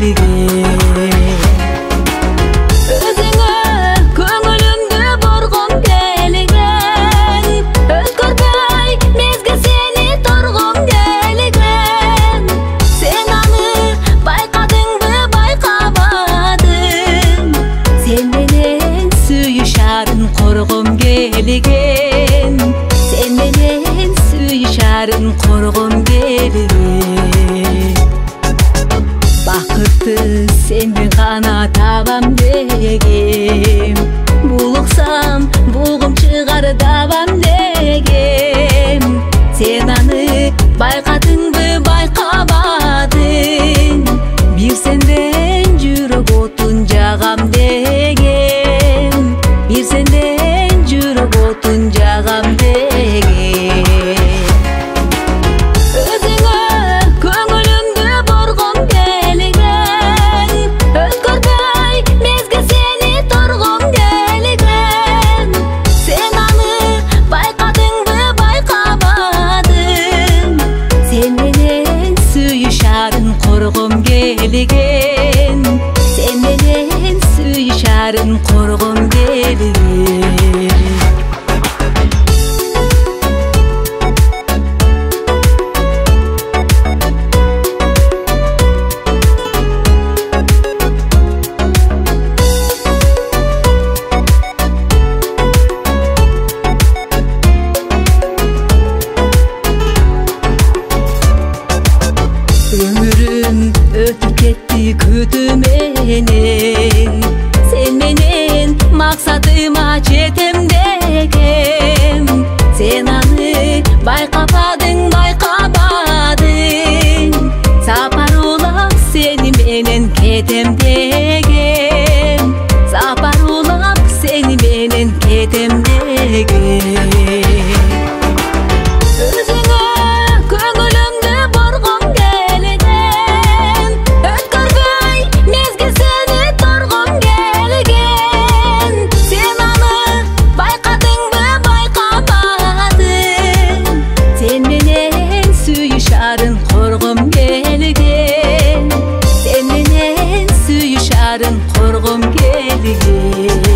келген. Өзіңе көңілімді бұрғым келген, өткөрбөй мезгіл сені тұрғым келген. Сен аны байқадыңбы, байқамадың, сен менен сүйішарын құрғым келген. Сен менен сүйішарын құрғым келген. Бақытты сенбен ғана табам дегем, булықсам буғым шығар табам дегем. Сен аны байқадыңбы, байқамадың, бір сенден жүрек отын жағам дегем, бір сенден жүрек отын жағам деген. Өзіңе көңілімді бұрғым келген, өткөрбөй мезгіл сені тұрғым келген. Сен аны байқадыңбы, байқамадың, сен менен сүйішарын құрғым келген. Сен менен сүйішарын құрғым келген. Ömürüm ötüp ketti kütümenен, sen menen maksadıma жетем дегем. Сен аны байқамадың, байқамадың, сапар улап сени менен кетем дегем, сапар улап сени менен кетем дегем. Өзіңе көңілімді бұрғым келген, өткөрбөй мезгіл сені тұрғым келген. Сен аны байқадыңбы, байқамадың, сен менен сүйішарын құрғым келген. Сен менен сүйішарын құрғым келген.